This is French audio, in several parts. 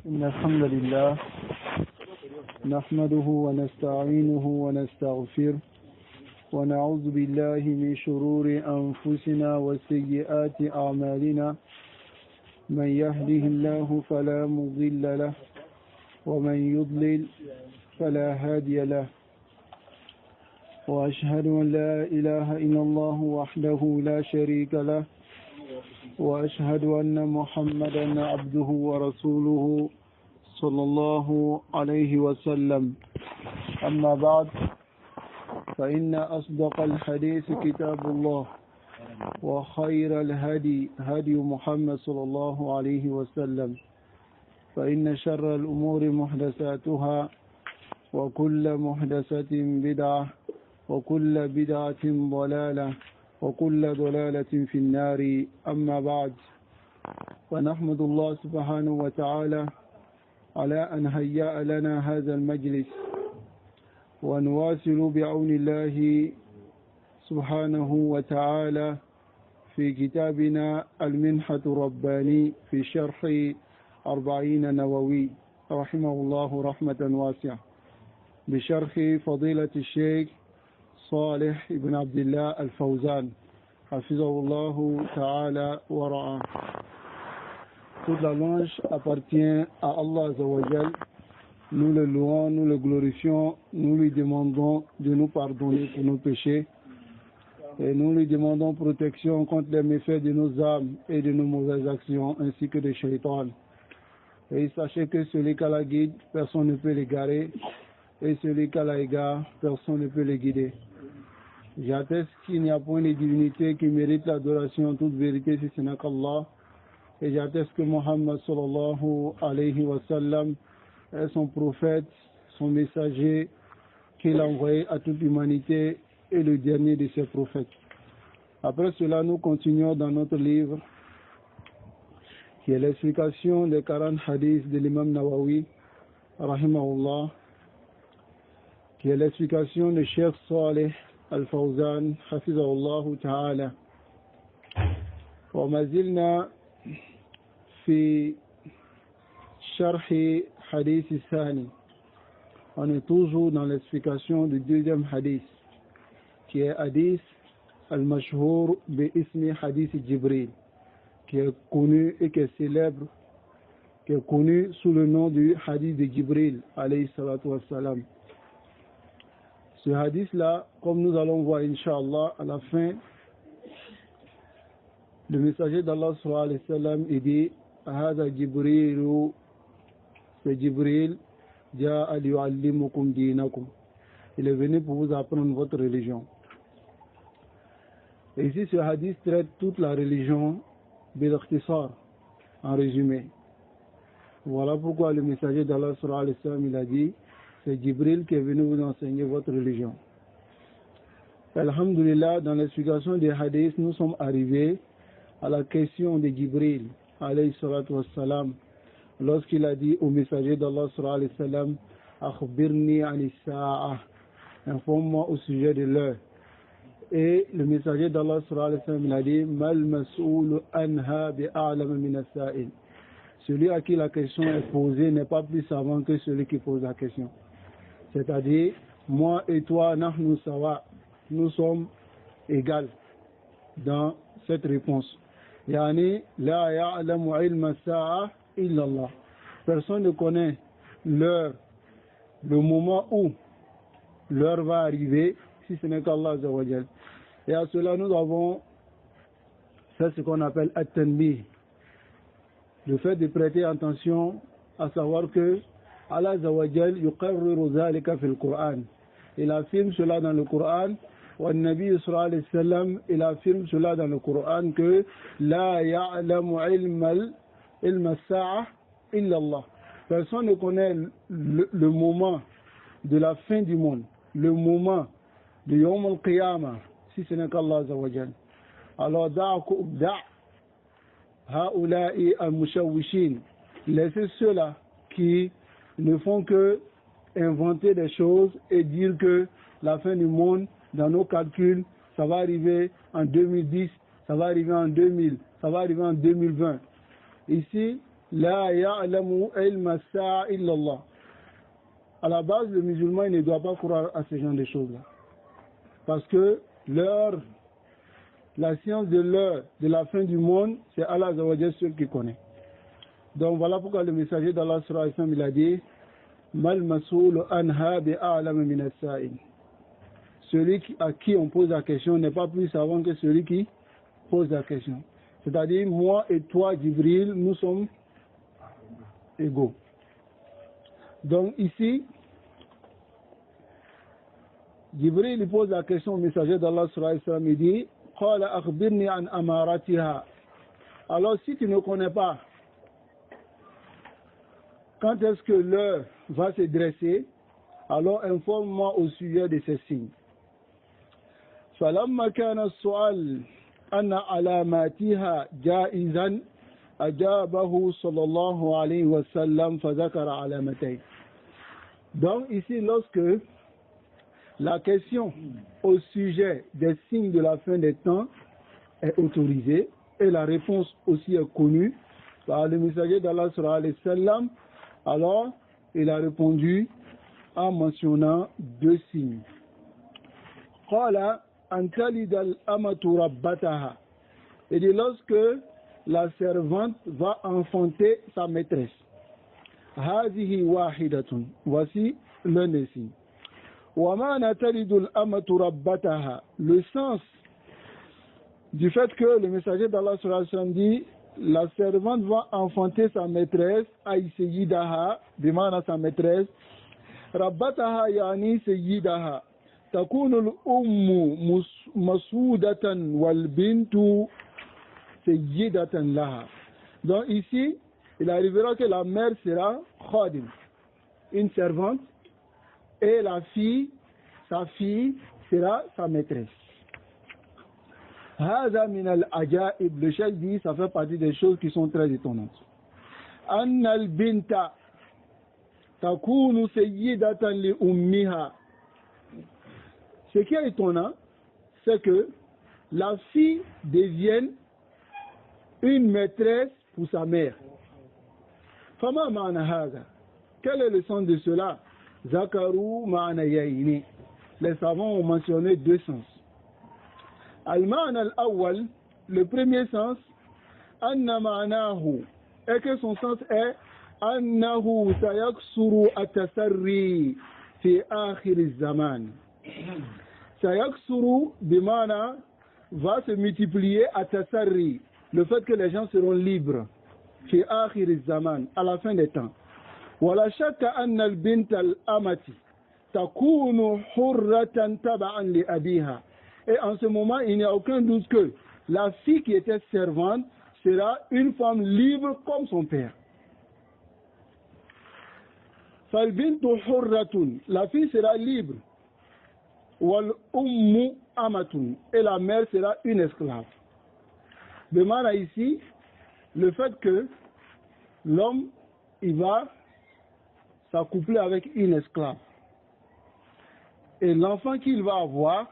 إن الحمد لله نحمده ونستعينه ونستغفره ونعوذ بالله من شرور أنفسنا وسيئات أعمالنا من يهده الله فلا مضل له ومن يضلل فلا هادي له وأشهد أن لا إله إلا الله وحده لا شريك له وأشهد أن محمدا عبده ورسوله صلى الله عليه وسلم. أما بعد فإن أصدق الحديث كتاب الله وخير الهدي هدي محمد صلى الله عليه وسلم فإن شر الأمور محدثاتها وكل محدثة بدعة وكل بدعة ضلالة وكل ضلالة في النار. أما بعد فنحمد الله سبحانه وتعالى على أن هيأ لنا هذا المجلس ونواصل بعون الله سبحانه وتعالى في كتابنا المنحة الرباني في شرح 40 نووي رحمه الله رحمة واسعة بشرح فضيلة الشيخ صالح بن عبد الله الفوزان حفظه الله تعالى ورعاه. Toute la louange appartient à Allah Azawajal. Nous le louons, nous le glorifions, nous lui demandons de nous pardonner pour nos péchés et nous lui demandons protection contre les méfaits de nos âmes et de nos mauvaises actions ainsi que de Shaitan. Et sachez que celui qui a la guide, personne ne peut l'égarer, et celui qui a la égare, personne ne peut le guider. J'atteste qu'il n'y a point de divinité qui mérite l'adoration en toute vérité si ce n'est qu'Allah. Et j'atteste que Muhammad sallallahu alayhi wa sallam est son prophète, son messager qu'il a envoyé à toute l'humanité et le dernier de ses prophètes. Après cela, nous continuons dans notre livre qui est l'explication des 40 hadiths de l'imam Nawawi, rahimahullah, qui est l'explication de Cheikh Saleh Al-Fawzan, hafizahullah ta'ala. وما زلنا في شرح حديث الثاني. On est toujours dans l'explication du deuxième hadith, qui est hadith al-mashhour bi-ismi hadith Jibril, qui est connu et qui est célèbre, qui est connu sous le nom du hadith de Jibril, alayhi salatu wassalam. Ce hadith-là, comme nous allons voir, Inch'Allah, à la fin, le messager d'Allah sallallahu alayhi wa sallam, il dit هذا جبريل جبريل جاء ليعلمكم دينكم. Il est venu pour vous apprendre votre religion. Et ici, ce hadith traite toute la religion bil-ikhtisar, en résumé. Voilà pourquoi le messager d'Allah sallallahu alayhi wa sallam, il a dit, c'est Jibril qui est venu vous enseigner votre religion. Alhamdulillah, dans l'explication des hadiths, nous sommes arrivés à la question de Jibril, alayhi salatu wassalam, lorsqu'il a dit au messager d'Allah sallallahu alayhi wa sallam, akhbirni anis sa'a, informe-moi au sujet de l'heure. Et le messager d'Allah sallallahu alayhi wa sallam, il a dit, mal mas'oulu anha bi'a'lama min as-sa'il. Celui à qui la question est posée n'est pas plus savant que celui qui pose la question. C'est-à-dire, moi et toi, nahnu sawa, nous sommes égaux dans cette réponse. Yani, la ya'lamu ilma sa'a illa Allah. Personne ne connaît l'heure, le moment où l'heure va arriver, si ce n'est qu'Allah Azza wa Jal. Et à cela, nous avons fait ce qu'on appelle at-tanbih. Le fait de prêter attention, à savoir que Allah Azza wa Jal yuqarriru zalika fil Qur'an. Il affirme cela dans le Coran. والنبي صلى الله عليه وسلم il affirme cela dans le Coran que لا يعلم علم الساعة إلا الله. Personne ne connaît le moment de la fin du monde, le moment de Yawm al-Qiyamah, si ce n'est qu'Allah Azza wa Jal. Alors da' هؤلاء المشوشين, laissez ceux-là qui ne font que inventer des choses et dire que la fin du monde, dans nos calculs, ça va arriver en 2010, ça va arriver en 2000, ça va arriver en 2020. Ici, La ya'lamu ilma as-sa'a illa Allah. À la base, le musulman il ne doit pas croire à ce genre de choses-là. Parce que la science de l'heure de la fin du monde, c'est Allah Azza wa Jalla seul qui connaît. Donc voilà pourquoi le messager d'Allah sallallahu alayhi wa sallam il a dit Mal mas'oulu anha bi'a'lama min as-sa'il. Celui à qui on pose la question n'est pas plus savant que celui qui pose la question. C'est-à-dire, moi et toi, Jibril, nous sommes égaux. Donc ici, Jibril pose la question au messager d'Allah sallallahu alayhi wa sallam, il dit Qala akhbirni an amaratiha. Alors si tu ne connais pas quand est-ce que l'heure va se dresser, alors informe-moi au sujet de ces signes. فلما كان السؤال أن علاماتها جائزا أجابه صلى الله عليه وسلم فذكر علامتين. Donc ici, lorsque la question au sujet des signes de la fin des temps est autorisée et la réponse aussi est connue par le messager d'Allah sallallahu alayhi wa sallam, alors il a répondu en mentionnant deux signes. Qala an talida al-amatu rabbataha. Et dit lorsque la servante va enfanter sa maîtresse. Hadihi wahidatun. Voici l'un des signes. Wa ma talidu al-amatu rabbataha. Le sens du fait que le messager d'Allah sallallahu alayhi wa sallam dit la servante va enfanter sa maîtresse, ay sayyidaha, bimana sa maîtresse. Rabbataha yani sayyidaha. تكون الأم مسودة والبنت سيدة لها. Donc ici, il arrivera que la mère sera khadim, une servante, et la fille, sa fille, sera sa maîtresse. هذا من العجائب. Le cheikh dit, ça fait partie des choses qui sont très étonnantes. أن البنت تكون سيدة لأمها. Ce qui est étonnant, c'est que la fille devienne une maîtresse pour sa mère. Fama ma'ana haza. Quel est le sens de cela? Zakaru ma'ana yayni. Les savants ont mentionné deux sens. Al-ma'ana al-awwal, le premier sens, anna ma'anahu, et que son sens est annahu sayaksuru at-tasarri fi akhir az-zaman. Sayaksuru bimana va se multiplier à tasarri, le fait que les gens seront libres fi akhir az-zaman, à la fin des temps. Wala shakka anna al-bint al-amati takunu hurratan tab'an li abiha. Et en ce moment, il n'y a aucun doute que la fille qui était servante sera une femme libre comme son père. Fal-bintu hurratun, la fille sera libre. Wal ummu amatun, et la mère sera une esclave. De manière ici, le fait que l'homme il va s'accoupler avec une esclave et l'enfant qu'il va avoir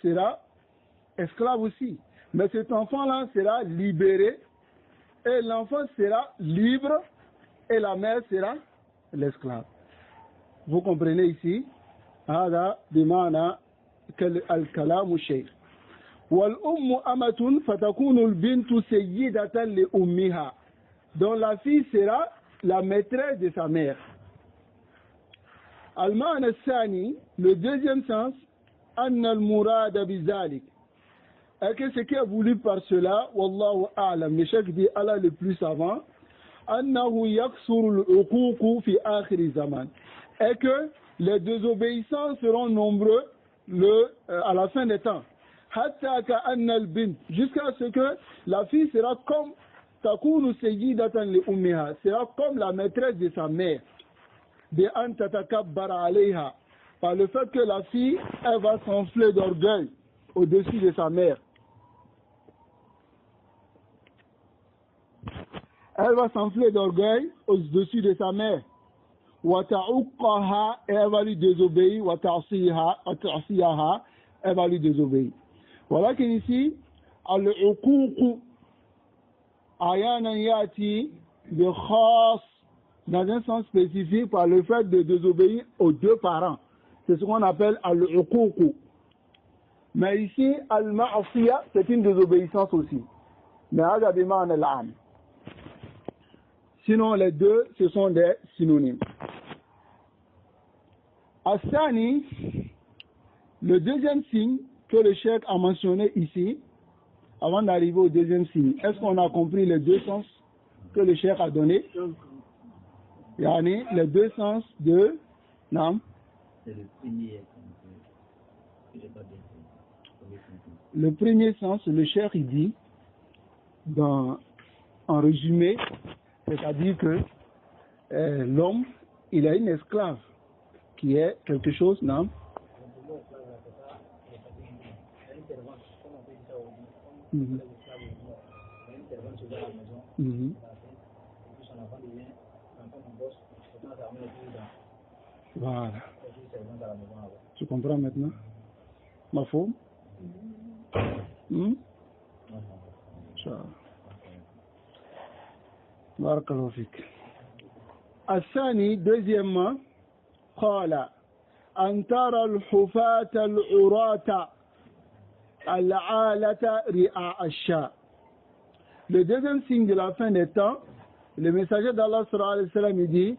sera esclave aussi, mais cet enfant-là sera libéré et l'enfant sera libre et la mère sera l'esclave. Vous comprenez ici? هذا بمعنى الكلام الشيخ. والأم أمة فتكون البنت سيدة لأمها. Donc la fille sera la maîtresse de sa mère. المعنى الثاني, le deuxième sens, أن المراد بذلك. Et que ce qui est voulu par cela, والله أعلم, le cheikh dit Allah le plus savant, أنه يكثر العقوق في آخر الزمان. Et que les désobéissants seront nombreux à la fin des temps. Jusqu'à ce que la fille sera comme sera comme la maîtresse de sa mère. Par le fait que la fille, elle va s'enfler d'orgueil au-dessus de sa mère. Elle va s'enfler d'orgueil au-dessus de sa mère. وَتَعُقَّهَا, elle va lui désobéir, وَتَعْصِيَهَا, elle va lui désobéir. Voilà qu'ici, al-uquq, Ayana yati de khas, dans un sens spécifique par le fait de désobéir aux deux parents. C'est ce qu'on appelle al-uquq. Mais ici, al-ma'asiya, c'est une désobéissance aussi. Mais sinon, les deux, ce sont des synonymes. Asani, le deuxième signe que le cheikh a mentionné ici, avant d'arriver au deuxième signe, est-ce qu'on a compris les deux sens que le cheikh a donné? Yani, les deux sens de Nam. Le premier sens, le cheikh il dit, en résumé, c'est-à-dire que l'homme, il a une esclave qui est quelque chose, non? Mm-hmm. Mm-hmm. Voilà. Tu comprends maintenant? Ma femme? Barakallahu fik. الثاني deuxièmement قال أن ترى الحفاة العراة العالة رعاء الشاء. Le deuxième signe de la fin des temps, le messager d'Allah sallallahu alayhi wa sallam dit,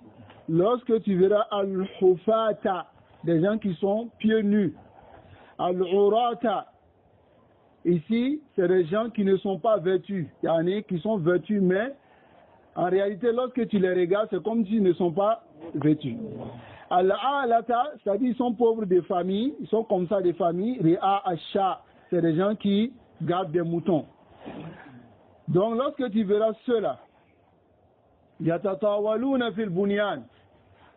lorsque tu verras al-hufata, des gens qui sont pieds nus, al-urata, ici c'est des gens qui ne sont pas vêtus, yani qui sont vêtus, mais en réalité lorsque tu les regardes c'est comme s'ils ne sont pas vêtus. Al-alata, c'est-à-dire ils sont pauvres de famille, ils sont comme ça des familles, ri'a asha, c'est des gens qui gardent des moutons. Donc lorsque tu verras ceux-là, yatatawaluna fil bunyan,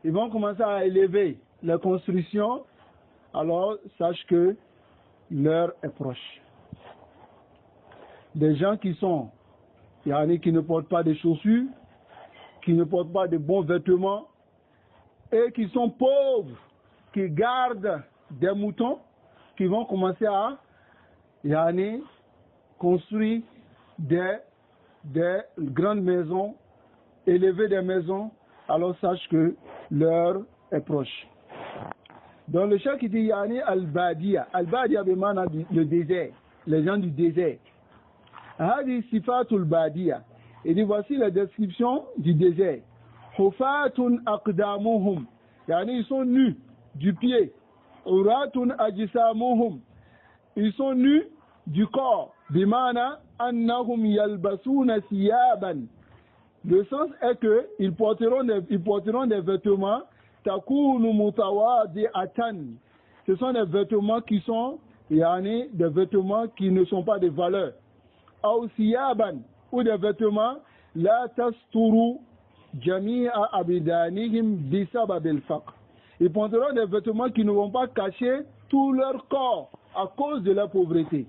ils vont commencer à élever la construction, alors sache que l'heure est proche. Des gens qui sont, qui ne portent pas de chaussures, qui ne portent pas de bons vêtements, et qui sont pauvres, qui gardent des moutons, qui vont commencer à construire des grandes maisons, élever des maisons, alors sache que l'heure est proche. Dans le chef qui dit Yani al-Badiya, al-Badiya bimana le désert, les gens du désert. Hadi sifatul Badiya. Il dit voici la description du désert. Hufatun aqdamuhum, yani ils sont nus du pied. Uratun ajsamuhum, ils sont nus du corps. Bimana annahum yalbasuna siyaban. Le sens est que ils porteront des vêtements takunu mutawadi'atan. Ce sont des vêtements qui sont des vêtements qui ne sont pas de valeur. Aw siyaban, ou des vêtements la tasturu jami'a abidanihim bisabab al-faqr. Ils porteront des vêtements qui ne vont pas cacher tout leur corps à cause de la pauvreté.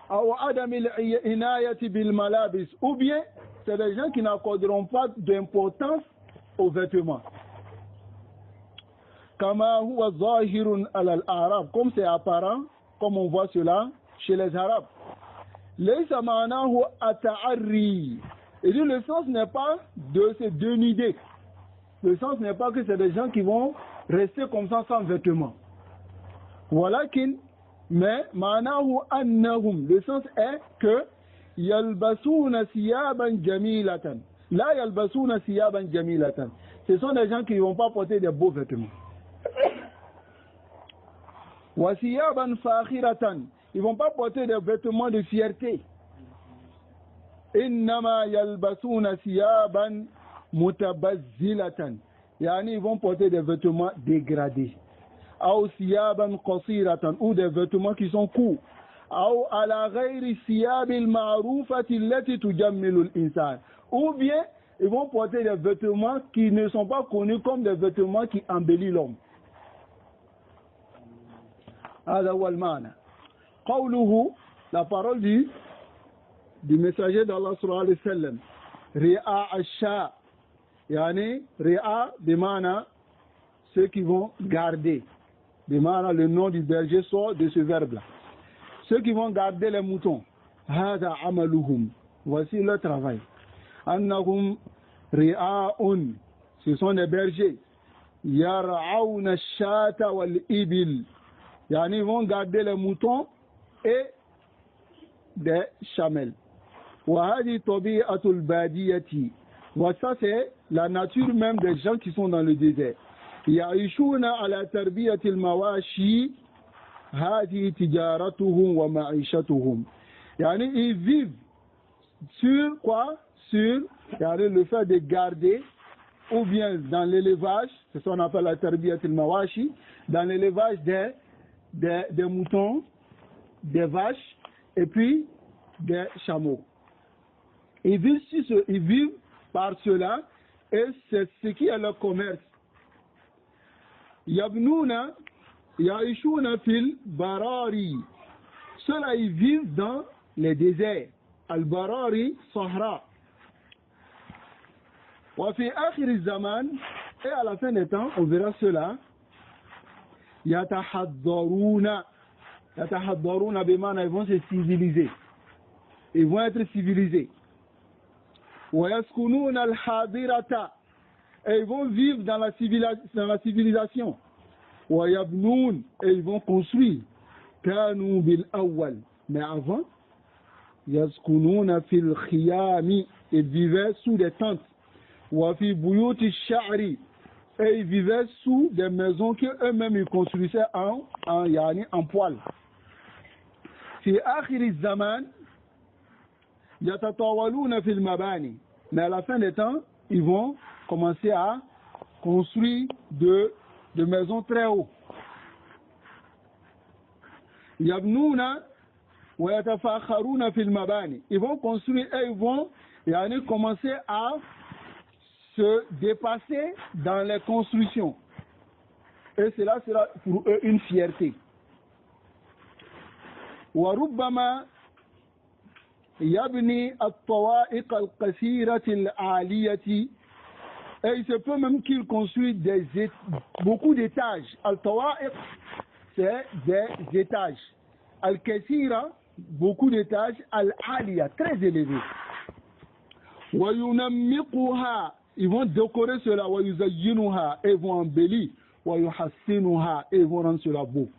Aw adam al-inayati bil malabis, ou bien c'est des gens qui n'accorderont pas d'importance aux vêtements. Kama huwa zahirun al-arab, comme c'est apparent, comme on voit cela chez les Arabes. Laysa ma'nahu ata'arri. Et dit le sens n'est pas de se dénuder. Le sens n'est pas que c'est des gens qui vont rester comme ça sans vêtements. Walakin, mais ma'nahu annahum, le sens est que yalbasuna siyaban jamilatan. La yalbasuna siyaban jamilatan. Ce sont des gens qui ne vont pas porter des beaux vêtements. Wa siyaban fakhiratan. Ils ne vont pas porter des vêtements de fierté. Innama yalbasuna siyaban mutabazzilatan. Yani ils vont porter des vêtements dégradés. Ou siyaban qasiratan, ou des vêtements qui sont courts. Ou ala ghayri siyabil ma'rufati allati tujammilu al-insan. Ou bien ils vont porter des vêtements qui ne sont pas connus comme des vêtements qui embellissent l'homme. Hada huwa al-ma'na. Qawluhu, la parole du messager d'Allah sallallahu alayhi wa sallam, ri'a ash-sha, yani ri'a bimana ceux qui vont garder, bimana le nom du berger sort de ce verbe là, ceux qui vont garder les moutons. Hada amaluhum, Voici leur travail. Annahum ri'a'un, ce sont des bergers. Yar'auna ash-shata wal-ibil. Yani, ils vont garder les moutons et des chamelles. Wa hadi tabi'atul badiyati. Voilà, ça c'est la nature même des gens qui sont dans le désert. Ya'ishuna ala tarbiyatil mawashi. Hadi tijaratuhum wa ma'ishatuhum. Yani, ils vivent sur quoi? Sur le fait de garder, ou bien dans l'élevage, c'est ce qu'on appelle la tarbiyatul mawashi, dans l'élevage des moutons, des vaches et puis des chameaux. Ils vivent par cela et c'est ce qui est leur commerce. Yabnouna ya'ishuna fil barari. Ceux-là, ils vivent dans les déserts. Al-barari sahra. Wa fi akhir zaman, et à la fin des temps, on verra cela. Yatahaddaruna. Yatahaddaruna bimana, ils vont se civiliser. Ils vont être civilisés. Wa yaskununa al-hadirata. Et ils vont vivre dans la civilisation. Wa yabnoun. Et ils vont construire. Kanu bil awwal. Mais avant, yaskununa fil khiyami. Ils vivaient sous des tentes. Wa fi buyuti sha'ri. Et ils vivaient sous des maisons qu'eux-mêmes ils construisaient en poil. Fi akhir zaman, yatatawaluna fil mabani. Mais à la fin des temps, ils vont commencer à construire de maisons très hautes. Yabnouna wa yatafakharuna fil mabani. Ils vont construire et ils vont commencer à se dépasser dans les constructions. Et cela sera pour eux une fierté. Wa rubbama yabni at-tawa'iq al-qasirati al-'aliyati. Et il se peut même qu'ils construisent beaucoup d'étages. Al-tawa'iq, c'est des étages. Al-kasira, beaucoup d'étages. Al-'aliya, très élevés. Wa yunammiquha. Ils vont décorer cela, wa yuzayyinuha, et vont embellir, wa yuhassinuha, et vont rendre cela beau.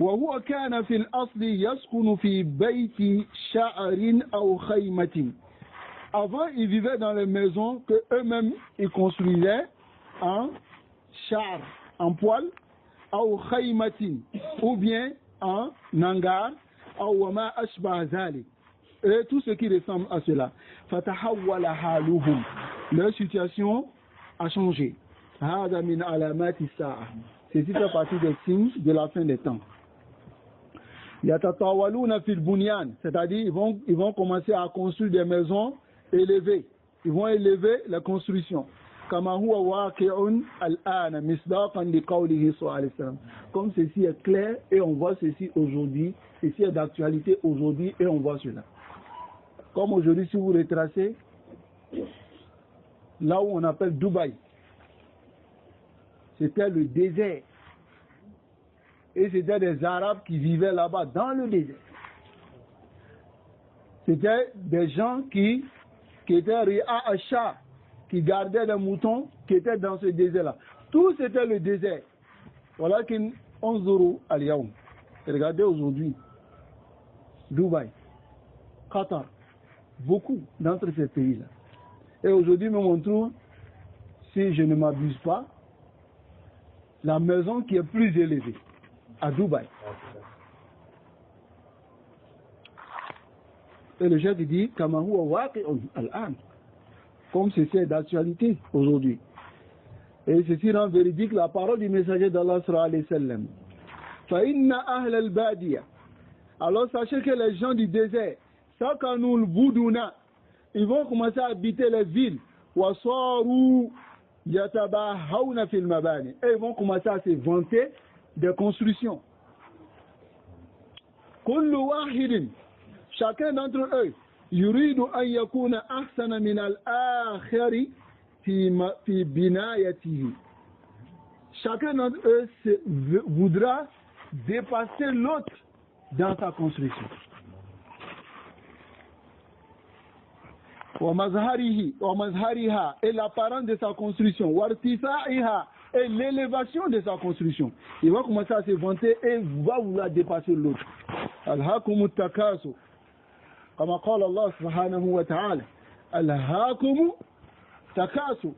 Wa huwa kana fil asli yaskunu fi bayti sha'rin aw khaymatin. Avant, ils vivaient dans les maisons que eux-mêmes ils construisaient en char, en poil, aw khaymatin, ou bien en hangar, aw wama ashbah zalik. Et tout ce qui ressemble à cela. Fatahawwala haluhum. Leur situation a changé. Hada min alamati sa'a. Ceci fait partie des signes de la fin des temps. Yatatawaluna fil bunyan. C'est-à-dire, ils vont commencer à construire des maisons élevées. Ils vont élever la construction. Kama huwa waqi'un al-ana misdaqan li qawlihi sallallahu alayhi wa sallam. Comme ceci est clair et on voit ceci aujourd'hui. Ceci est d'actualité aujourd'hui et on voit cela. Comme aujourd'hui, si vous retracez, là où on appelle Dubaï, c'était le désert. Et c'était des Arabes qui vivaient là-bas, dans le désert. C'était des gens qui étaient Ri'a Asha, qui gardaient les moutons, qui étaient dans ce désert-là. Tout c'était le désert. Voilà qu'on zoro al-yawm. Regardez aujourd'hui, Dubaï, Qatar, beaucoup d'entre ces pays-là. Et aujourd'hui, nous montrons, si je ne m'abuse pas, la maison qui est plus élevée à Dubaï. Et le chef dit, Kama huwa waqi'un al-an, comme ceci est d'actualité aujourd'hui. Et ceci rend véridique la parole du messager d'Allah sallallahu alayhi wa sallam. Fa inna ahl al-badiya. Alors sachez que les gens du désert, sakanul buduna, ils vont commencer à habiter les villes. Wasaru yatabahawna fil mabani. Et ils vont commencer à se vanter des constructions. Kullu wahidin, chacun d'entre eux, yuridu an yakuna ahsana min al-akhari fi binayatihi. Chacun d'entre eux voudra dépasser l'autre dans sa construction. وَمَزْهَرِهَا et l'apparence de sa construction, وَارْتِفَاعِهَا et l'élévation de sa construction. Il va commencer à se vanter et va vouloir dépasser l'autre. أَلْهَاكُمُ التَّكَاثُرُ كما قال الله سبحانه وتعالى أَلْهَاكُمُ التَّكَاثُرُ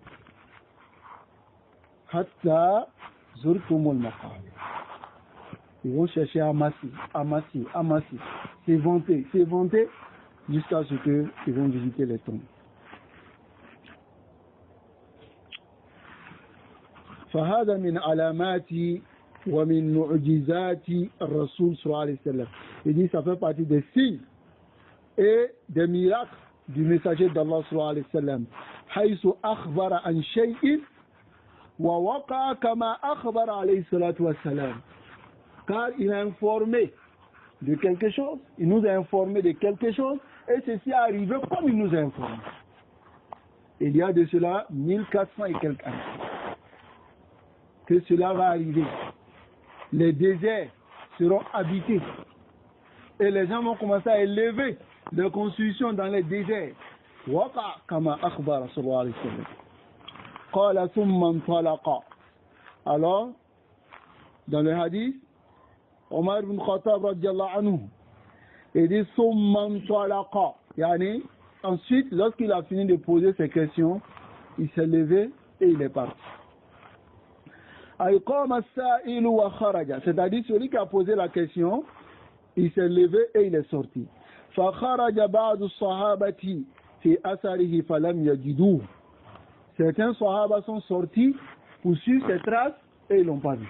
حَتَّى زُرْتُمُ الْمَقَابِرَ. Ils vont chercher à amasser, se vanter jusqu'à ce qu'ils vont visiter les tombes. فهذا من علامات ومن معجزات الرسول صلى الله عليه وسلم. Il dit ça fait partie des signes et des miracles du messager d'Allah صلى الله عليه وسلم. حيث أخبر عن شيء ووقع كما أخبر عليه الصلاة والسلام. Car il a informé de quelque chose, il nous a informé de quelque chose, et ceci est arrivé comme il nous a informé. Il y a de cela 1400 et quelques années que cela va arriver. Les déserts seront habités et les gens vont commencer à élever leurs constructions dans les déserts. وقع كما أخبر صلى الله عليه وسلم. قال ثم انطلق. Alors, dans le hadith, Omar ibn Khattab radiyallahu anhu, il dit Summan talaqa. Yani, ensuite, lorsqu'il a fini de poser ses questions, il s'est levé et il est parti. Ayqama as-sa'ilu wa kharaja. C'est-à-dire, celui qui a posé la question, il s'est levé et il est sorti. Fa kharaja ba'du as-sahabati fi asarihi falam yajiduhu. Certains sahaba sont sortis pour suivre ses traces et ils l'ont pas vu.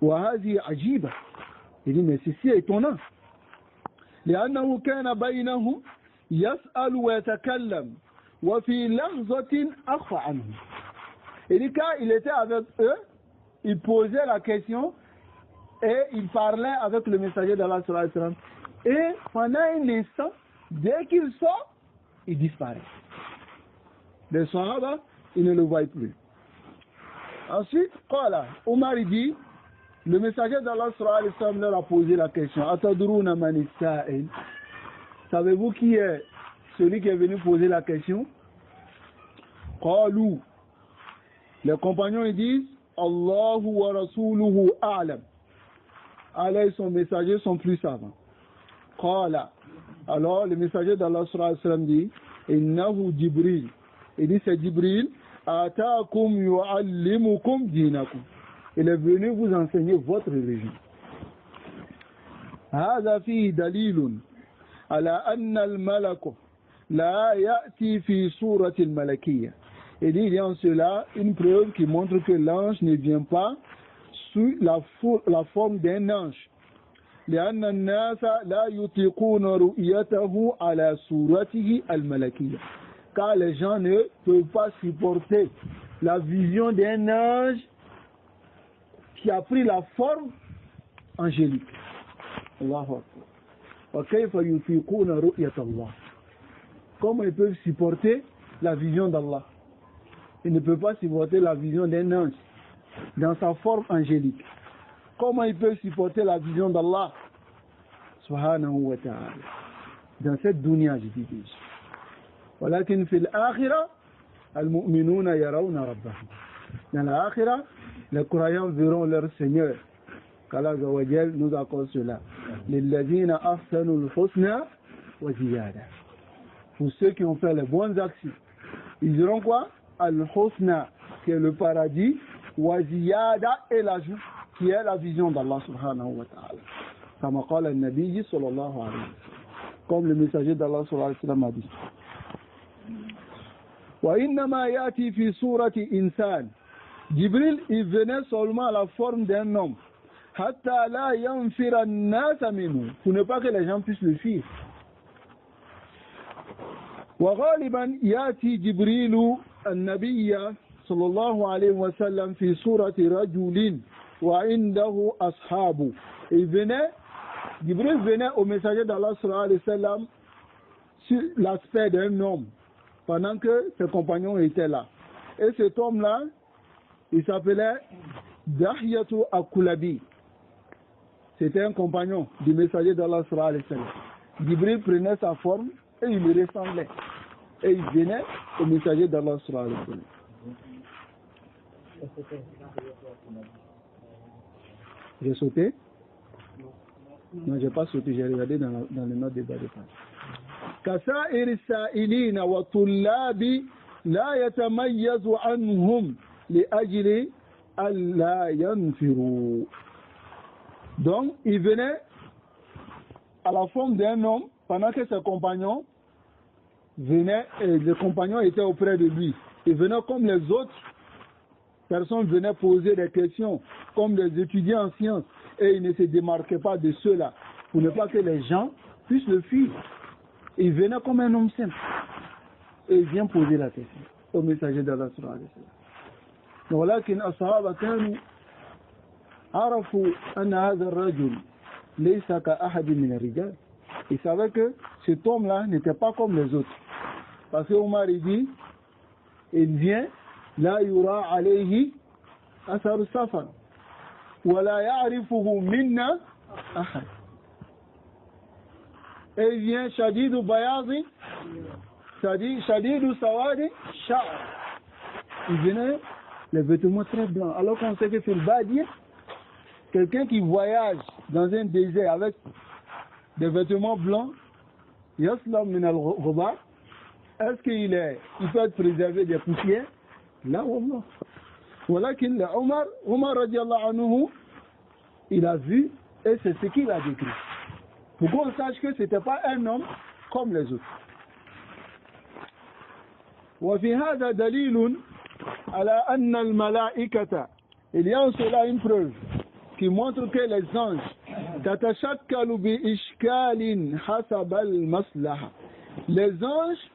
وهذه عجيبة. Il dit mais ceci est étonnant. لأنه كان بينهم يسأل ويتكلم وفي لحظة أخفى عنهم. Il dit quand il était avec eux, il posait la question et il parlait avec le messager d'Allah sallallahu alayhi wa sallam. Et pendant un instant, dès qu'il sort, il disparaît. Les Sahaba, ils ne le voient plus. Ensuite, Omar dit, le messager d'Allah sallallahu alayhi wa sallam leur a posé la question. Atadruna man as-sa'il. Savez-vous qui est celui qui est venu poser la question? Qalu. Les compagnons ils disent Allahu wa rasuluhu a'lam. Allah et son messager sont plus savants. Qala. Alors le messager d'Allah sallallahu alayhi wa sallam dit Innahu Jibril. Il dit c'est Jibril. Ataakum yu'allimukum dinakum. Il est venu vous enseigner votre religion. هذا فيه دليل على أن الملك لا يأتي في صورة الملكية. Il dit il y a en cela une preuve qui montre que l'ange ne vient pas sous la forme d'un ange. لأن الناس لا يطيقون رؤيته على صورته الملكية. Car les gens ne peuvent pas supporter la vision d'un ange qui a pris la forme angélique. Allahu Akbar. Comment ils peuvent supporter la vision d'Allah? Ils ne peuvent pas supporter la vision d'un ange dans sa forme angélique. Comment ils peuvent supporter la vision d'Allah subhanahu wa ta'ala dans cette dunya, je dis déjà. ولكن في الآخرة المؤمنون يرون ربهم. Dans l'Akhira, les croyants verront leur Seigneur. qu'Allah nous accorde cela. لِلَّذِينَ أَحْسَنُوا الْحُسْنَى وَزِيَادَةً. Pour ceux qui ont fait les bonnes actions, ils diront quoi? Al-Husna, qui est le paradis, wa ziyada, et l'ajout, qui est la vision d'Allah subhanahu wa ta'ala. Comme قال النبي صلى الله عليه وسلم. Comme le messager d'Allah sallallahu alayhi wa sallam a dit. وَإِنَّمَا يَأْتِي فِي صُورَةِ إِنسَانٍ. Jibril, il venait seulement à la forme d'un homme. حَتَّى لَا يَنْفِرَ النَّاسَ مِنْهُ. Pour ne pas que les gens puissent le fuir. وغالبا يأتي جبريل النبي صلى الله عليه وسلم في صورة رجل وعنده أصحابه. Jibril venait au messager d'Allah sallallahu alayhi wa sallam sur l'aspect d'un homme pendant que ses compagnons étaient là. Et cet homme-là, il s'appelait Dahiyatu Akulabi. C'était un compagnon du messager d'Allah sallallahu alayhi wa sallam. Jibril prenait sa forme et il lui ressemblait. Et il venait au messager d'Allah sallallahu alayhi wa sallam. J'ai sauté? Non, j'ai pas sauté, j'ai regardé dans le note des bas de page. كسائر السائلين والطلاب لا يتميز عنهم لأجل ألا ينفروا. Donc, il venait à la forme d'un homme pendant que ses compagnons venaient et les compagnons étaient auprès de lui. Il venait comme les autres personnes venaient poser des questions, comme des étudiants en sciences, et il ne se démarquait pas de ceux-là, pour ne pas que les gens puissent le fuir. Il venait comme un homme simple, et il vient poser la question au messager d'Allah sallallahu alayhi wa sallam. ولكن الصحابة كانوا عرفوا أن هذا الرجل ليس كأحد من الرجال. Ils savaient que cet homme-là n'était pas comme les autres. Parce que Omar dit, il vient, لا يرى عليه أثر السفر ولا يعرفه منا أحد. Et il vient شديد بياض شديد سواد شعر. Il venait les vêtements très blancs. Alors qu'on sait que sur le Badi, quelqu'un qui voyage dans un désert avec des vêtements blancs, yaslam min al-ghubar, est-ce qu'il peut être préservé des poussières? Là, wallah. Walakin Omar radiallahu anhu, il a vu et c'est ce qu'il a décrit. Pour qu'on sache que ce n'était pas un homme comme les autres. وفي هذا دليل على أن الملائكة, il y a en cela une preuve qui montre que les anges تتشكل بإشكال حسب المصلحة. Les anges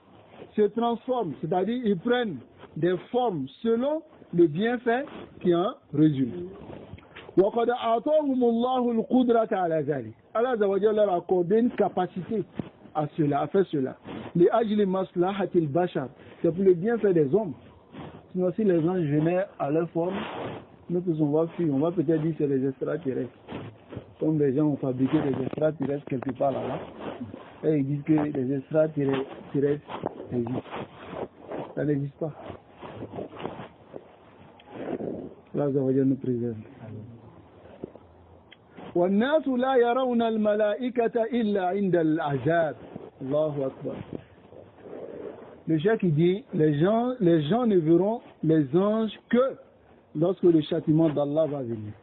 se transforment, c'est-à-dire ils prennent des formes selon le bienfait qui en résulte. وقد أعطاهم الله القدرة على ذلك. Allah Azza wa Jalla leur a accordé une capacité à cela, à faire cela. لأجل مصلحة البشر, c'est pour le bienfait des hommes. Sinon, si les anges venaient à leur forme, nous tous on va fuir, on va peut-être dire que c'est des extraterrestres. Comme les gens ont fabriqué des extraterrestres quelque part là-bas, et ils disent que les extraterrestres existent. Ça n'existe pas. Allah Azza wa Jalla nous préserve. والناس لا يرون الملائكة إلا عند العذاب. الله أكبر. Le cheikh dit, les gens ne verront les anges que lorsque le châtiment d'Allah va venir.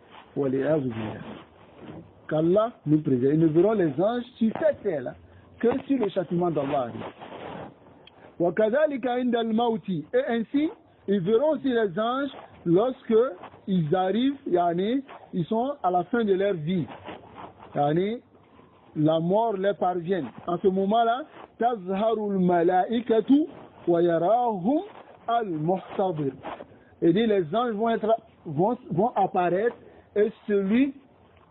Qu'Allah nous préserve. Ils ne verront les anges sur cette terre-là que si le châtiment d'Allah arrive. وكذلك عند الموت. Et ainsi, ils verront aussi les anges lorsque ils arrivent, ils sont à la fin de leur vie. La mort leur parvient. En ce moment-là, تظهر الملائكة ويراهم المحتضر. Et dit les anges vont apparaître et celui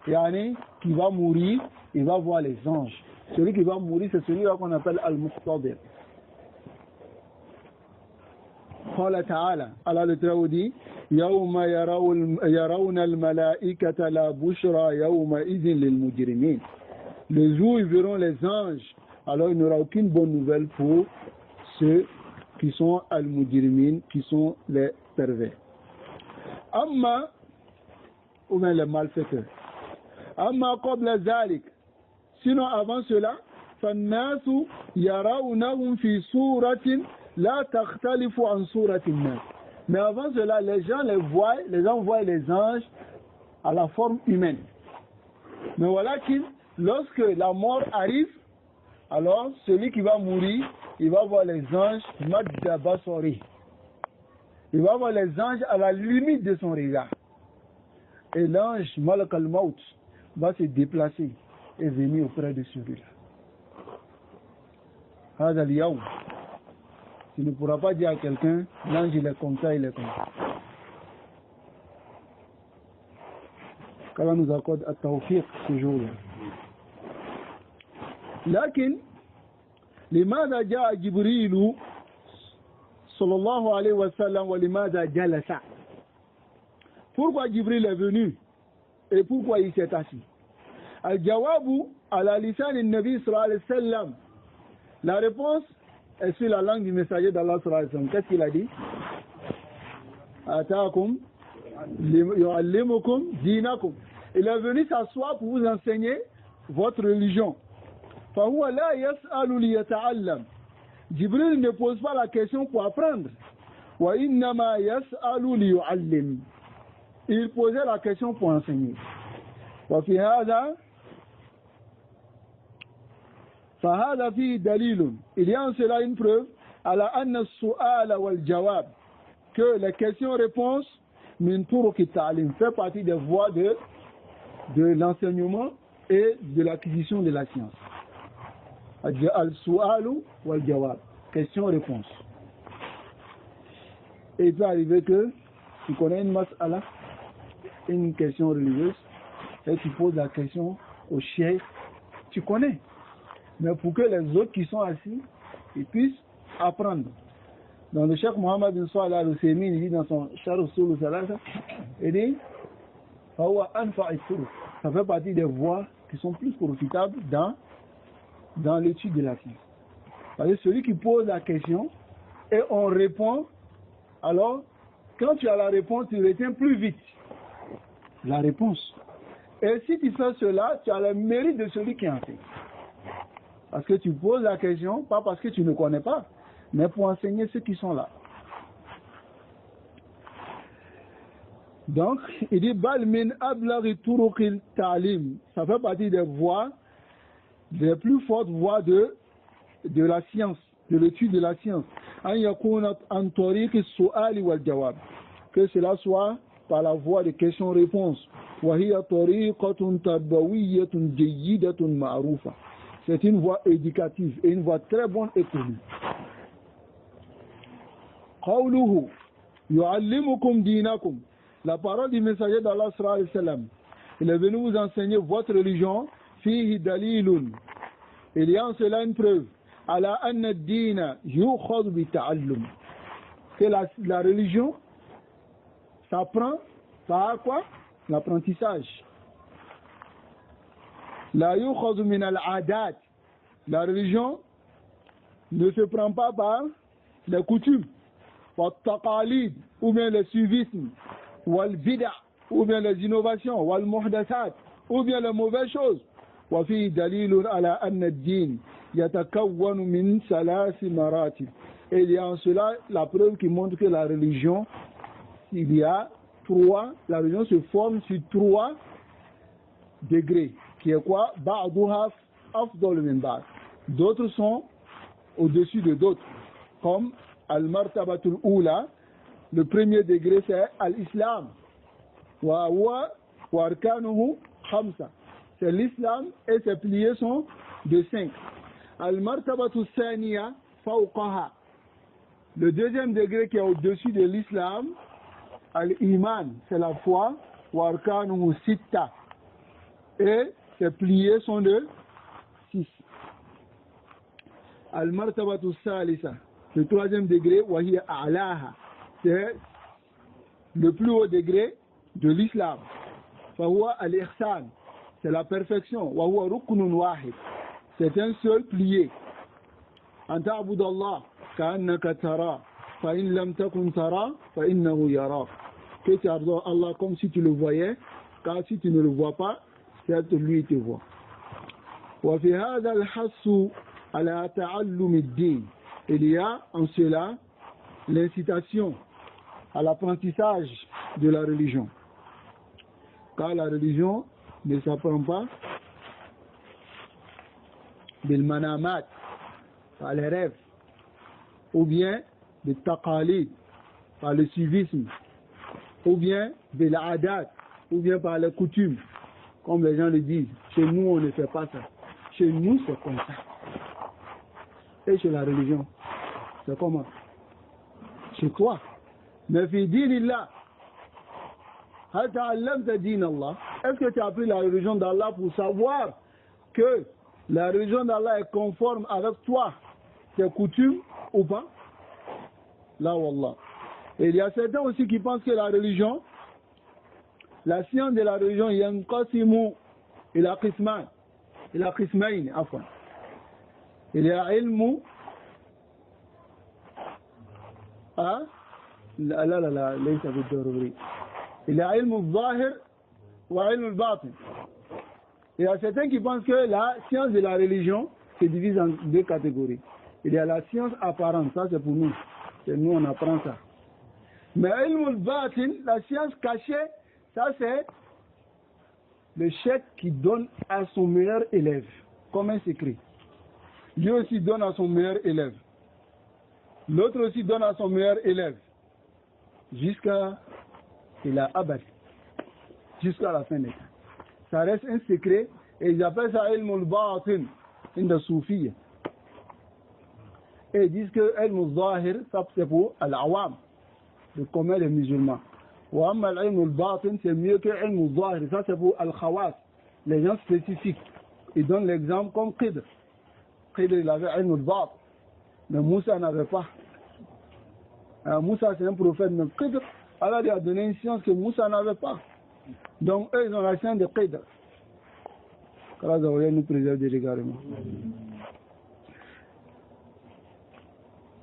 qui va mourir, il va voir les anges. Celui qui va mourir, c'est celui qu'on appelle al-muhtadir. قال تعالى, Allah le Très-Haut dit, يوم يرون الملائكة لا بشرى يومئذ للمجرمين. Le jour où ils verront les anges, alors il n'y aura aucune bonne nouvelle pour ceux qui sont al-mujrimin, qui sont les pervers. Amma, ou bien les malfaiteurs. Amma qabla zalik. Sinon avant cela, فالناس يرونهم في صورة لا تختلف عن صورة الناس. Mais avant cela, les gens voient les anges à la forme humaine. Mais voilà que lorsque la mort arrive, alors celui qui va mourir, il va voir les anges madda basari. Il va voir les anges à la limite de son regard. Et l'ange Malak al-Maut va se déplacer et venir auprès de celui-là. Hada al-yawm. Tu ne pourras pas dire à quelqu'un, l'ange il est comme ça, il est comme ça. Qu'Allah nous accorde à tawfiq ce jour-là. لكن لماذا جاء جبريل صلى الله عليه وسلم ولماذا جلس? Pourquoi Jibril est venu et pourquoi il s'est assis? الجواب على لسان النبي صلى الله عليه وسلم La réponse est sur la langue du messager d'Allah. Qu'est-ce qu'il a dit? Ataakum yu'allimukum dinakum. Il est venu s'asseoir pour vous enseigner votre religion. Fahuwa la yas'alu liyata'allam. Jibril ne pose pas la question pour apprendre. Wa innama yas'alu liyu'allim. Il posait la question pour enseigner. Wa fi hadha فهذا فيه دليل. Il y a en cela une preuve على أن السؤال والجواب que les questions-réponses min turuq at-ta'lim fait partie des voies de l'enseignement et de l'acquisition de la science. Al-su'alu wal-jawab, question-réponse. Et il peut arriver que tu connais une mas'ala, une question religieuse, et tu poses la question au cheikh, tu connais. Mais pour que les autres qui sont assis, ils puissent apprendre. Dans le cheikh Mohammed bin Salih al-Uthaymeen, il dit dans son Sharh Usul al-Thalatha, il dit ça fait partie des voies qui sont plus profitables dans l'étude de la science. Parce que celui qui pose la question et on répond, alors quand tu as la réponse, tu retiens plus vite la réponse. Et si tu fais cela, tu as le mérite de celui qui enseigne. Parce que tu poses la question, pas parce que tu ne connais pas, mais pour enseigner ceux qui sont là. Donc, il dit Bal min ablaghi turuqil ta'lim. Ça fait partie des voies, des plus fortes voies de la science, de l'étude de la science. An yakuna an tariqi su'ali wal jawab. Que cela soit par la voie de questions-réponses. Wa hiya tariqatun tarbawiyyatun jayyidatun ma'rufa. C'est une voie éducative et une voie très bonne et connue. Qawluhu yu'allimukum dinakum. La parole du messager d'Allah sallallahu alayhi wa sallam. Il est venu vous enseigner votre religion. Fihi dalilun. Il y a en cela une preuve. Ala anna ad-dina yukhadhu bi ta'allum. Que la religion s'apprend par quoi? L'apprentissage. La yukhadhu min al-adat. La religion ne se prend pas par les coutumes, par taqalid, ou bien les suivismes, wal bid'a, ou bien les innovations, wal muhdathat, ou bien les mauvaises choses. Wa fi dalilun ala anna ad-din yatakawwanu min salasi maratib. Et il y a en cela la preuve qui montre que la religion, la religion se forme sur 3 degrés. Qui est quoi? Ba'duha afdal min ba'd. D'autres sont au-dessus de d'autres. Comme al-martabatul ula, le premier degré c'est al-islam. Wa huwa wa arkanuhu khamsa. C'est l'islam et ses piliers sont de 5. Al-martabatul thaniya fawqaha. Le deuxième degré qui est au-dessus de l'islam, al-iman, c'est la foi. Wa arkanuhu sitta. Et ses piliers sont de 6. Al-martabatu salisa, le troisième degré, wa hiya a'laha, c'est le plus haut degré de l'islam. Fa huwa al-ihsan, c'est la perfection. Wa huwa ruknun wahid, c'est un seul pilier. An ta'budu Allah ka'annaka tara, fa in lam takun tara, fa innahu yarak. Que tu adores Allah comme si tu le voyais, car si tu ne le vois pas, certes lui te voit. وفي هذا الحث على تعلم الدين. Il y a en cela l'incitation à l'apprentissage de la religion. Car la religion ne s'apprend pas bil manamat, par les rêves, ou bien des taqalid, par le suivisme, ou bien bil adat, ou bien par les coutumes. Comme les gens le disent, chez nous on ne fait pas ça. Chez nous c'est comme ça. Et chez la religion, c'est comment? Chez toi. Mais fi dinillah, hal ta'allamta din Allah. Est-ce que tu as appris la religion d'Allah pour savoir que la religion d'Allah est conforme avec toi, tes coutumes ou pas? Là, wallah. Et il y a certains aussi qui pensent que la religion, la science de la religion, yanqasimu ila qismayn, afwan. Il y a ilmu. Ah, لا لا لا ليس بالضروري. Il y a ilmu al-zahir wa ilmu al-batin. Il y a certains qui pensent que la science de la religion se divise en deux catégories. Il y a la science apparente, ça c'est pour nous. C'est nous on apprend ça. Mais ilmu al-batin, la science cachée, ça c'est le chef qui donne à son meilleur élève, comme un secret. Lui aussi donne à son meilleur élève. L'autre aussi donne à son meilleur élève. Jusqu'à la abad. Jusqu'à la fin des temps. Ça reste un secret et ils appellent ça ilm al-batin, inda soufiyya. Et ils disent que ilm al-zahir, ça c'est pour al-awam, le commun des musulmans. Wa amma al-ilm al-batin, c'est mieux que ilm al-zahir, ça c'est pour al-khawas, les gens spécifiques. Ils donnent l'exemple comme Qidr. Qidr, il avait ilm al-batin, mais Moussa n'avait pas. Alors, Moussa c'est un prophète, mais Qidr, Allah lui a donné une science que Moussa n'avait pas. Donc eux ils ont la science de Qidr. Allah nous préserve des égarements.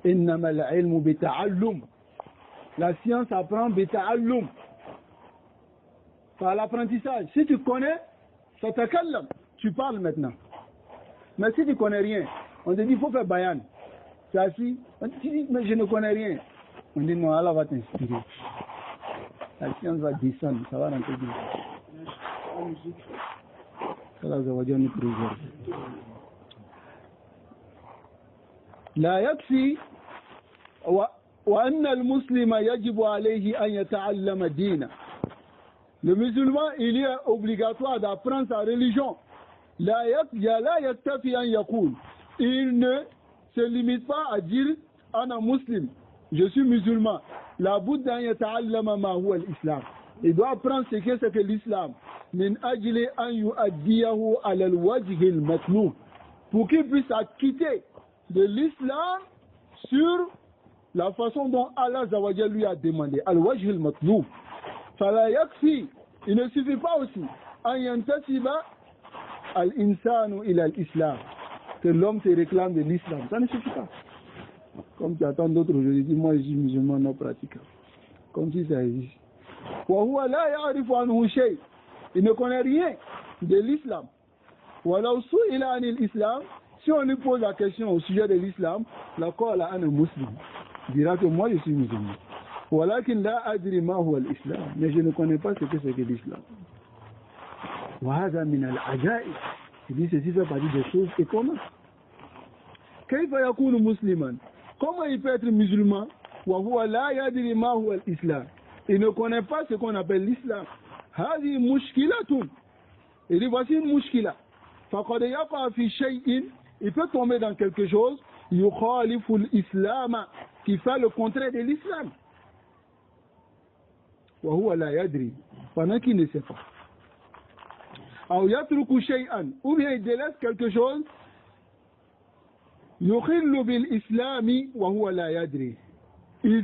Innama al-ilmu bita'allum. La science apprend bita'allum. Par l'apprentissage. Si tu connais, ça t'akallam. Tu parles maintenant. Mais si tu connais rien, on te dit il faut faire bayan. Tu assis, tu dis mais je ne connais rien. On dit non, Allah va t'inspirer. La science va descendre, ça va rentrer dedans. Allah va nous préserve. لا يكفي وأن المسلم يجب عليه أن يتعلم دينه. Le musulman, il est obligatoire d'apprendre sa religion. لا يكتفي أن يقول. Il ne se limite pas à dire أنا مسلم, je suis musulman. La budda an yata'allama ma huwa al-islam. Il doit apprendre ce que c'est que l'islam. Min ajli an yu'addiyahu ala al-wajh al-matlub. Pour qu'il puisse acquitter de l'islam sur la façon dont Allah Zawajal lui a demandé. Al-wajh al-matlub. Fala yakfi. Il ne suffit pas aussi an yantasiba al-insanu ila al-islam. Que l'homme se réclame de l'islam. Ça ne suffit pas. Comme tu attends d'autres aujourd'hui, dis moi je suis musulman non pratiquant. Comme si ça existe. Il ne connaît rien de l'islam. Si on lui pose la question au sujet de l'islam, il dira que moi je suis musulman. Mais je ne connais pas ce que c'est que l'islam. Il dit ceci fait partie des choses étonnantes. Comment il peut être musulman? Il ne connaît pas ce qu'on appelle l'islam. Il dit voici une mushkila. Il peut tomber dans quelque chose qui fait le contraire de l'islam. Pendant qu'il ne sait pas. Ou bien il délaisse quelque chose. Il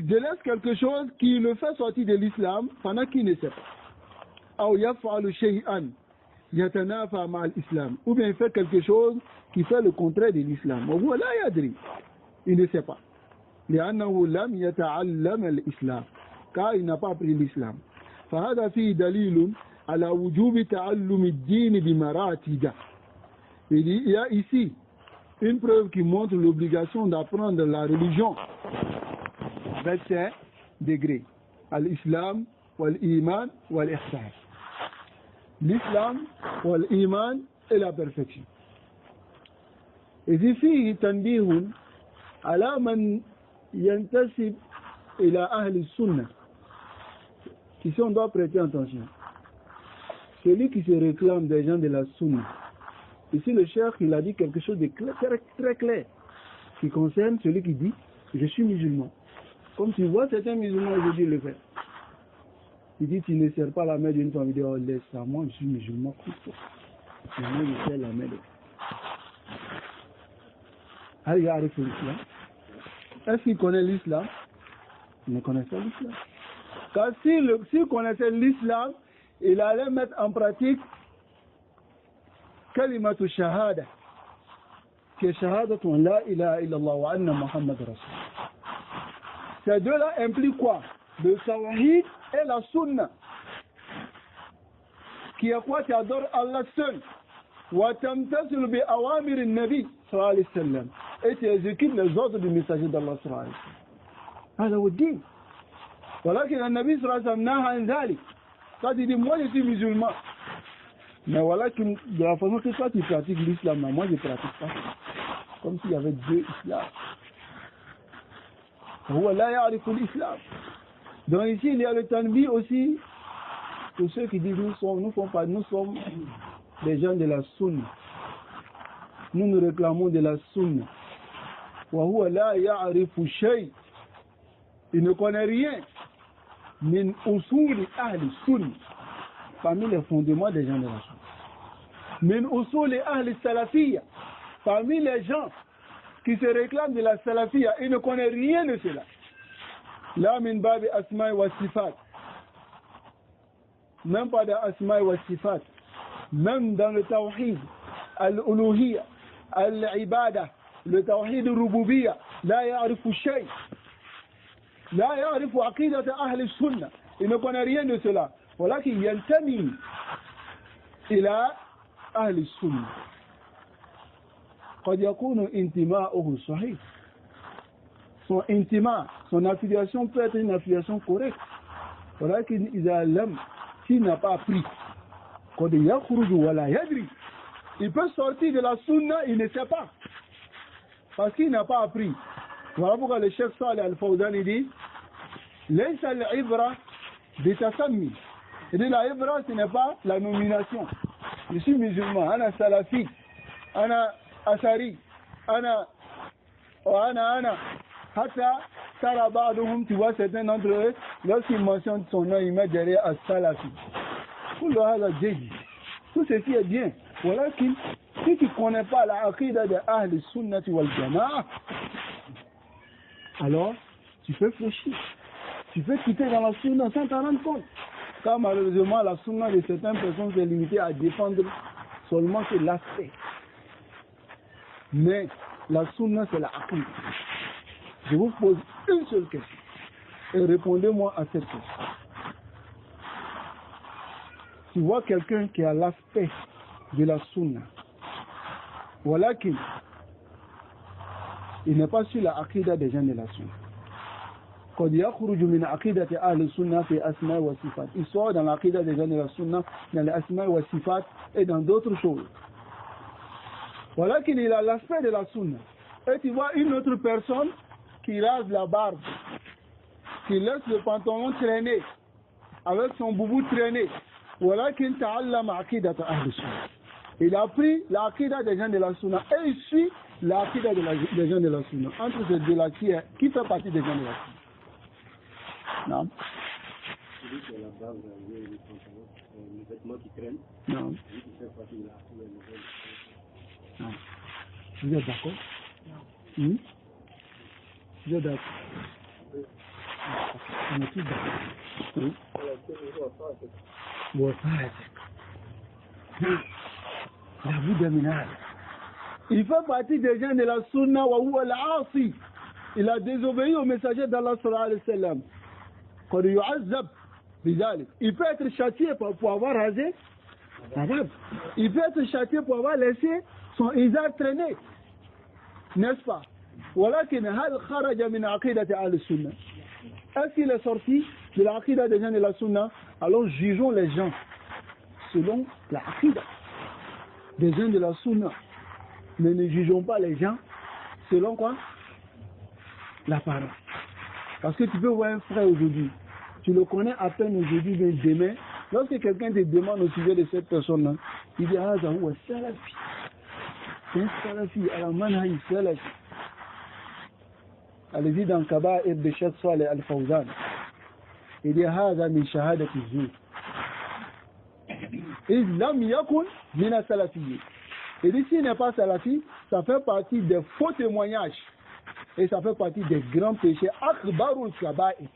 délaisse quelque chose qui le fait sortir de l'islam pendant qu'il ne sait pas. Ou bien il fait quelque chose qui fait le contraire de l'islam. Il ne sait pas. Car il n'a pas appris l'islam. Il y a ici une preuve qui montre l'obligation d'apprendre la religion avec ses degrés. Al-Islam, wal-Iman, wal-Ihsan. L'Islam, wal-Iman et la perfection. Et ici, tanbihun ala man yantasib ila ahli sunnah. Ici, on doit prêter attention. Celui qui se réclame des gens de la sunna. Ici, le cheikh, il a dit quelque chose de très clair qui concerne celui qui dit « Je suis musulman ». Comme tu vois certains musulmans aujourd'hui le faire. Il dit « Tu ne sers pas la main d'une femme ». Il dit « Oh, laisse ça, moi je suis musulman. » Moi, je sers la main de l'islam. Est-ce qu'il connaît l'islam? Il ne connaît pas l'islam. Car s'il connaissait l'islam, il allait mettre en pratique kalimatu shahada, qui est Shahadatun la ilaha illallah wa anna Muhammad Rasul. Ces deux-là impliquent quoi? Le tawhid et la sunna. Qui est quoi? Tu adores Allah seul. Wa tamtasil bi awamir al-nabi sallallahu alayhi wa sallam. Et tu exécutes les ordres du messager d'Allah sallallahu alayhi wa sallam. هذا هو الدين. ولكن النبي صلى الله عليه وسلم نهى عن ذلك. Ça dit moi je suis musulman. Mais voilà que de la façon que toi tu pratiques l'islam, moi je ne pratique pas. Comme s'il y avait deux islams. Donc ici il y a le tanbi aussi pour ceux qui disent nous sommes des gens de la sunna. Nous réclamons de la sunna. Il ne connaît rien. Min usuli ahli sunna. Parmi les fondements des gens de la sunna. Min usuli ahli salafiyya. Parmi les gens qui se réclament de la salafiyya, ils ne connaissent rien de cela. La min babi asma'i wa sifat. Même pas de asma'i wa sifat. Même dans le tawhid, al-uluhiyya, al-ibada, le tawhid al-rububiyya, la ya'rifu shay. La ya'rifu aqidata ahli sunna. Il ne connaît rien de cela. ولكن ينتمي إلى أهل السنة. قد يكون انتماؤه صحيح. Son intima, son affiliation peut être une affiliation correcte. ولكن إذا لم, s'il n'a pas appris, قد يخرج ولا يدري. Il peut sortir de la sunna, il ne sait pas. Parce qu'il n'a pas appris. Voilà pourquoi le Cheikh Saleh Al-Fawzan dit ليس العبرة بتسمي. Il dit la ibra, ce n'est pas la nomination. Je suis musulman, ana salafi, ana asari, ana, hatta tara ba'duhum, tu vois certains d'entre eux, lorsqu'ils mentionnent son nom, ils mettent derrière as-salafi. Tout ceci est bien. Voilà si tu ne connais pas la aqida de Ahl Sunnati wal Jama'a, alors tu peux fléchir. Tu peux quitter dans la sunna sans t'en rendre compte. Car malheureusement, la sunna de certaines personnes est limitée à défendre seulement que l'aspect. Mais la sunna, c'est la aqida. Je vous pose une seule question. Et répondez-moi à cette question. Tu vois quelqu'un qui a l'aspect de la sunna. Voilà qu'il n'est pas sur la aqida des gens de la sunna. قد يخرج من عقيدة أهل السنة في أسماء وصفات. Il sort dans l'aqida des gens de la sunna, dans les asma wa sifat et dans d'autres choses. Voilà qu'il a l'aspect de la sunna. Et tu vois une autre personne qui rase la barbe, qui laisse le pantalon traîner, avec son boubou traîner. Voilà qu'il ta'allam aqidata أهل السنة. Il a pris l'aqida des gens de la sunna et il suit l'aqida des gens de la sunna. Entre ces deux-là, qui fait partie des gens de la sunna? Non. Les vêtements qui traînent. Non. Vous êtes d'accord? Non. Vous êtes d'accord? On est tous d'accord. Oui. Il fait partie des gens de la sunna wa huwa al-asi. Il a désobéi au messager d'Allah sallallahu alayhi wa sallam. Il peut être châtié pour avoir rasé la barbe. Il peut être châtié pour avoir laissé son izar traîner. N'est-ce pas? Est-ce qu'il est sorti de l'aqida des gens de la sunna? Alors jugeons les gens selon l'aqida des gens de la sunna. Mais ne jugeons pas les gens selon quoi? La parole. Parce que tu peux voir un frère aujourd'hui, tu le connais à peine aujourd'hui, mais demain, lorsque quelqu'un te demande au sujet de cette personne-là, il dit ah, ça ouais, salafi. C'est un salafi, alors manhaj salafi. Allez-y dans Kaba'ir de Cheikh Saleh Al-Fawzan. Il dit هذا من شهادة الزور. إذ لم يكن من السلفيين. Il dit s'il n'est pas salafi, ça fait partie des faux témoignages. Et ça fait partie des grands péchés. Akbarul kaba'ir.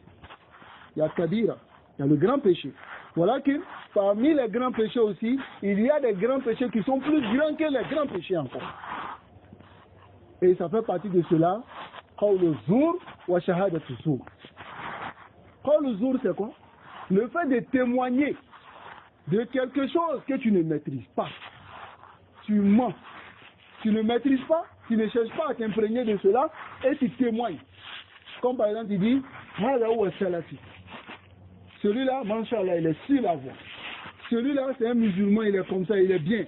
Il y a kabira, il y a le grand péché. Voilà que parmi les grands péchés aussi, il y a des grands péchés qui sont plus grands que les grands péchés encore. Et ça fait partie de cela, qawl zur wa shahadat zur. Qawl zur, c'est quoi? Le fait de témoigner de quelque chose que tu ne maîtrises pas. Tu mens. Tu ne maîtrises pas, tu ne cherches pas à t'imprégner de cela et tu témoignes. Comme par exemple, tu dis, celui-là, Masha'Allah, il est sur la voie. Celui-là, c'est un musulman, il est comme ça, il est bien.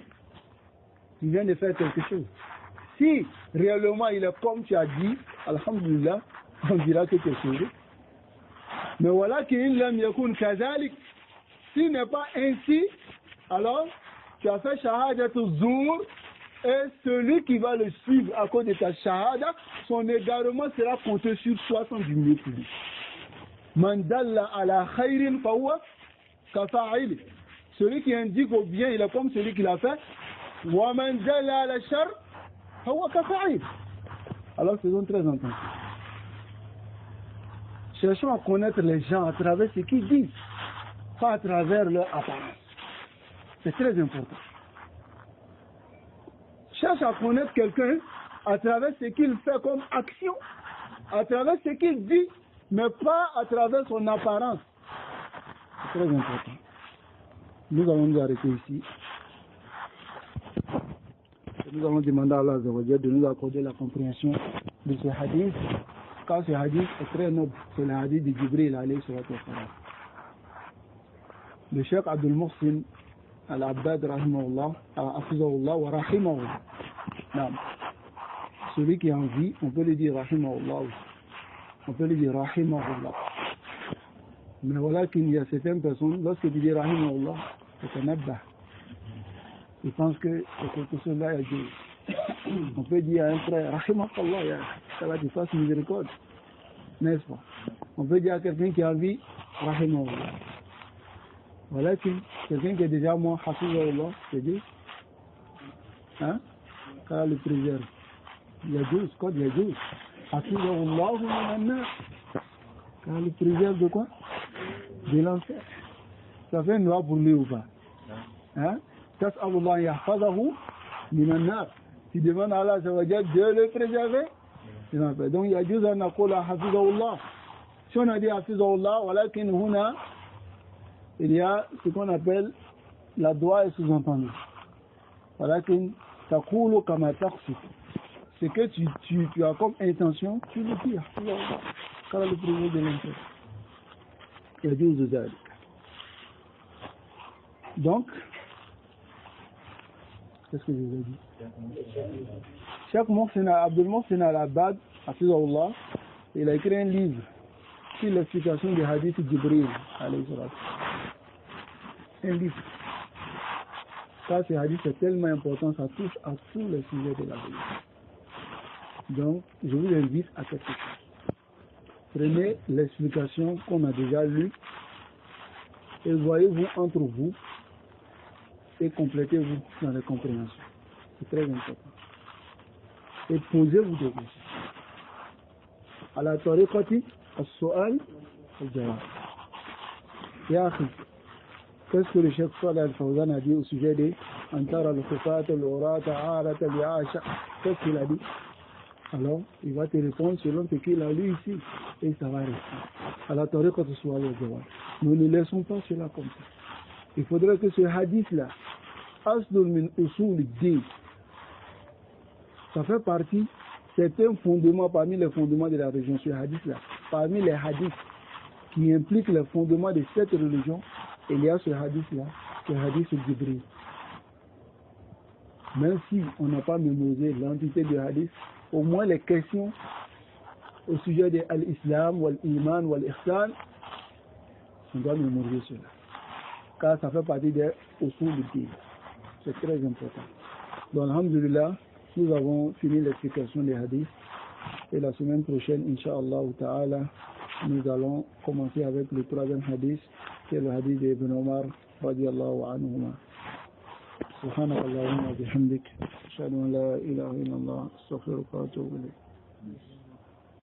Il vient de faire quelque chose. Si réellement il est comme tu as dit, alhamdulillah, on dira que tu es sauvé. Mais voilà qu'il lam yakun kazalik. S'il n'est pas ainsi, alors tu as fait shahadatul zur et celui qui va le suivre à cause de ta shahada, son égarement sera compté sur 70 000 plus. Man dalla ala khairin fahuwa kafa'il. Celui qui indique au bien, il est comme celui qui l'a fait. Wa man dalla ala shar fahuwa kafa'il. Alors faisons très attention. Cherchons à connaître les gens à travers ce qu'ils disent, pas à travers leur apparence. C'est très important. Cherche à connaître quelqu'un à travers ce qu'il fait comme action, à travers ce qu'il dit, mais pas à travers son apparence. C'est très important. Nous allons nous arrêter ici. Nous allons demander à Allah de nous accorder la compréhension de ce hadith, car ce hadith est très noble. C'est le hadith de Jibril alayhi salatu wa salam. Le Cheikh Abdul Muhsin Al-Abbad rahimahullah, hafizahullah wa rahimahullah. Celui qui en vit, on peut lui dire rahimahullah. On peut lui dire rahimahullah. Mais voilà qu'il y a certaines personnes, lorsque tu dis rahimahullah, c'est un abba. Ils pensent que c'est quelque chose là, il y a Dieu. On peut dire à un frère, rahimahullah, ça va te fasse miséricorde. N'est-ce pas? On peut dire à quelqu'un qui a vie, rahimahullah. Voilà que quelqu'un qui est déjà mort, hafizahullah, c'est Dieu. Hein? Car le préserve. Il y a Dieu, quoi? Il y a Dieu. Hafizahullah, car le préserve de quoi? De l'enfer. Ça fait une loi pour lui ou pas? Hein? Tas'alullah yahfazahu minan nar. Tu demandes à Allah, ça va dire Dieu le préserver de l'enfer. Donc il y a Dieu en akola hafizahullah. Si on a dit hafizahullah, voilà qu'il huna, il y a ce qu'on appelle la doigt est sous-entendu. Voilà qu'il taqulu kama taqsid. Ce que tu as comme intention, tu le dis hafizahullah. Car le préserver de l'enfer. Il y a Dieu de Zalik. Donc, qu'est-ce que je vous ai dit? Cheikh Abdul Muhsin Al-Abbad, hafizahullah, il a écrit un livre sur l'explication des hadiths de Jibril, alayhi salatu. Un livre. Ça, ce hadith est tellement important, ça touche à tous les sujets de la vie. Donc, je vous invite à quelque chose. Prenez l'explication qu'on a déjà lue et voyez-vous entre vous et complétez-vous dans les compréhensions. C'est très important. Et posez-vous des questions. À la tariqati, as-su'al, al-jawab. Ya akhi, qu'est-ce que le Cheikh Salih Al-Fawzan a dit au sujet des Antara al-Khufat al-Urata Arat al-Ya'asha? Qu'est-ce qu'il a dit? Alors, il va te répondre selon ce qu'il a lu ici et ça va rester. À la tariqati as-su'al al-jawab. Nous ne laissons pas cela comme ça. Il faudrait que ce hadith-là, Asdul min usul din, ça fait partie, c'est un fondement parmi les fondements de la religion, ce hadith-là. Parmi les hadiths qui impliquent les fondements de cette religion, il y a ce hadith-là, ce hadith de Jibril. Même si on n'a pas mémorisé l'entité du hadith, au moins les questions au sujet de l'islam, l'iman, l'ihsan, on doit mémoriser cela. Car ça fait partie des usul din. C'est très important. Donc, alhamdulillah, nous avons fini l'explication des hadiths. Et la semaine prochaine, Inch'Allah ta'ala, nous allons commencer avec le troisième hadith, qui est le hadith d'Ibn Omar, radiyallahu anhuma. Subhanallah wa bihamdik. Ashhadu an la ilaha illallah, astaghfiruka wa atubu ilayk.